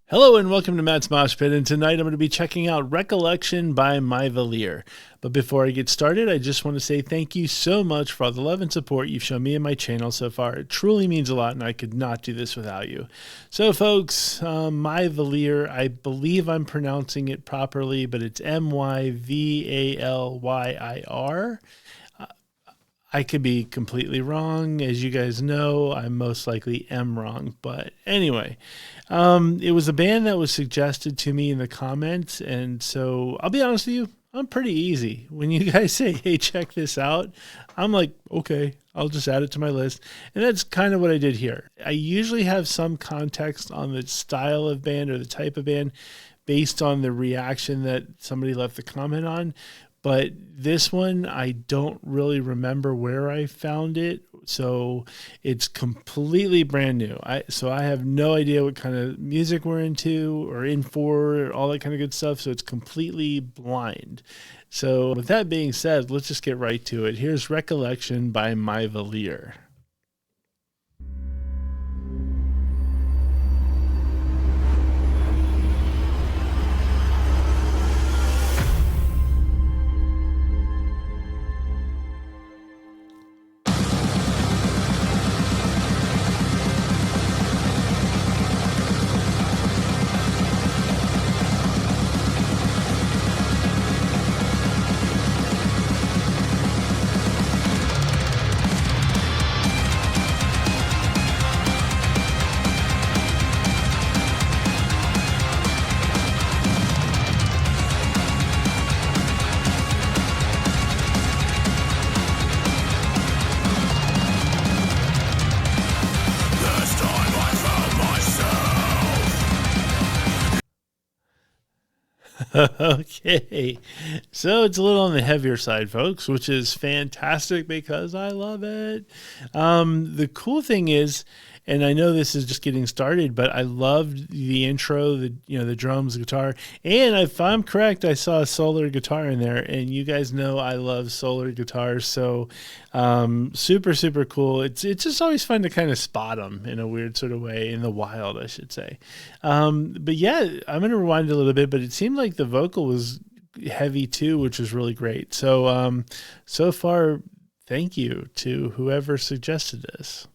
Hello and welcome to Matt's Mosh Pit, and tonight I'm going to be checking out Recollection by Myvalyir. But before I get started, I just want to say thank you so much for all the love and support you've shown me and my channel so far. It truly means a lot, and I could not do this without you. So folks, Myvalyir, I believe I'm pronouncing it properly, but it's Myvalyir. I could be completely wrong. As you guys know, I most likely am wrong. But anyway, it was a band that was suggested to me in the comments. And so I'll be honest with you, I'm pretty easy. When you guys say, hey, check this out, I'm like, okay, I'll just add it to my list. And that's kind of what I did here. I usually have some context on the style of band or the type of band based on the reaction that somebody left the comment on. But this one, I don't really remember where I found it, so it's completely brand new. So I have no idea what kind of music we're into or in for, all that kind of good stuff, so it's completely blind. So with that being said, let's just get right to it. Here's Recollection by Myvalyir. Okay, so it's a little on the heavier side, folks, which is fantastic because I love it. The cool thing is, and I know this is just getting started, but I loved the intro, the drums, the guitar, and if I'm correct, I saw a solar guitar in there, and you guys know I love solar guitars, so super, super cool. It's just always fun to kind of spot them in a weird sort of way, in the wild, I should say. But yeah, I'm going to rewind a little bit, but it seemed like the vocal was heavy too, which was really great. So, so far, thank you to whoever suggested this.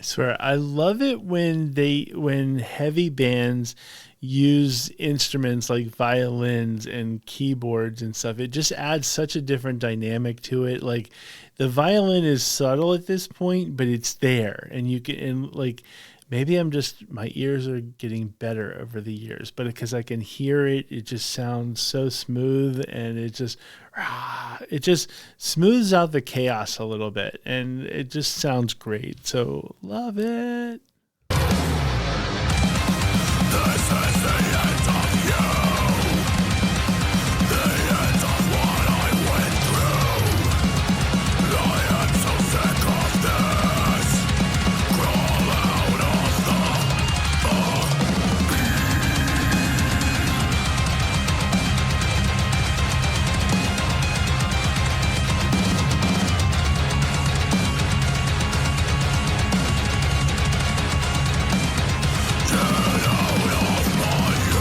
Swear, I love it when heavy bands use instruments like violins and keyboards and stuff. It just adds such a different dynamic to it. Like the violin is subtle at this point, but it's there, and you can, and like maybe my ears are getting better over the years, but because I can hear it, it just sounds so smooth, and it just smooths out the chaos a little bit, and it just sounds great. So love it. This is the end of you. The end of what I went through. I am so sick of this. Crawl out of the Get out of my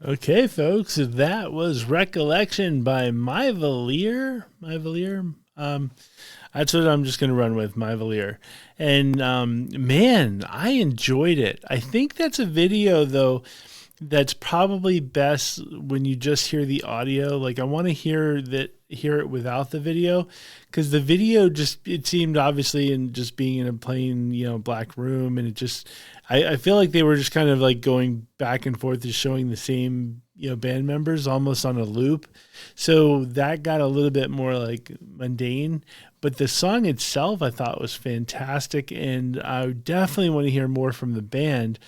Okay, folks, that was Recollection by Myvalyir. Myvalyir. That's what I'm just going to run with, Myvalyir. And man, I enjoyed it. I think that's a video, though, that's probably best when you just hear the audio. Like, I want to hear it without the video, because the video just, it seemed obviously, in just being in a plain, black room, and it just, I feel like they were just kind of like going back and forth, just showing the same band members almost on a loop. So that got a little bit more like mundane, but the song itself I thought was fantastic, and I definitely want to hear more from the band,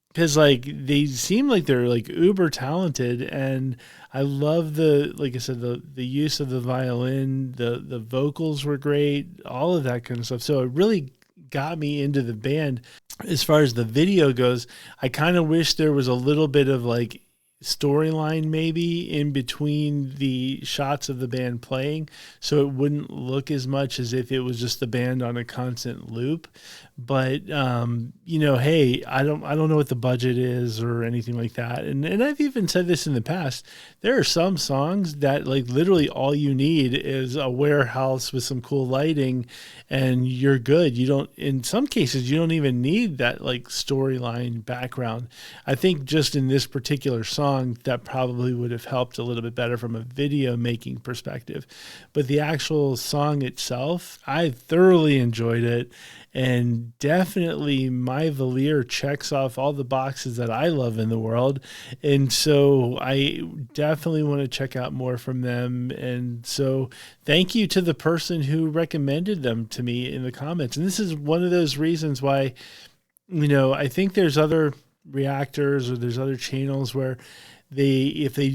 because like they seem like they're like uber talented, and I love like I said, the use of the violin, the vocals were great, all of that kind of stuff. So it really got me into the band. As far as the video goes, I kind of wish there was a little bit of like storyline maybe in between the shots of the band playing, so it wouldn't look as much as if it was just the band on a constant loop. But hey, I don't know what the budget is or anything like that, and I've even said this in the past, there are some songs that like literally all you need is a warehouse with some cool lighting and you're good. You don't, in some cases you don't even need that like storyline background. I think just in this particular song that probably would have helped a little bit better from a video making perspective, but the actual song itself, I thoroughly enjoyed it. And definitely Myvalyir checks off all the boxes that I love in the world. And so I definitely want to check out more from them. And so thank you to the person who recommended them to me in the comments. And this is one of those reasons why, I think there's other reactors or there's other channels where if they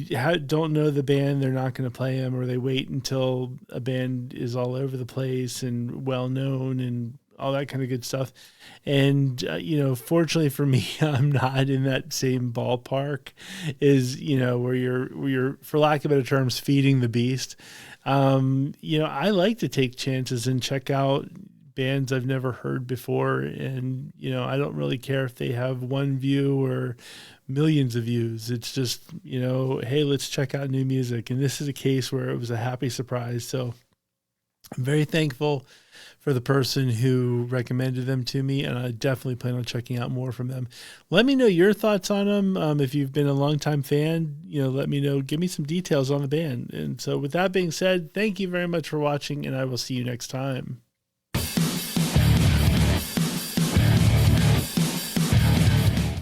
don't know the band, they're not going to play them, or they wait until a band is all over the place and well known and all that kind of good stuff. And, fortunately for me, I'm not in that same ballpark as, where you're, for lack of better terms, feeding the beast. I like to take chances and check out bands I've never heard before. And, I don't really care if they have one view or millions of views. It's just, hey, let's check out new music. And this is a case where it was a happy surprise. So I'm very thankful for the person who recommended them to me, and I definitely plan on checking out more from them. Let me know your thoughts on them. If you've been a longtime fan, let me know. Give me some details on the band. And so with that being said, thank you very much for watching, and I will see you next time.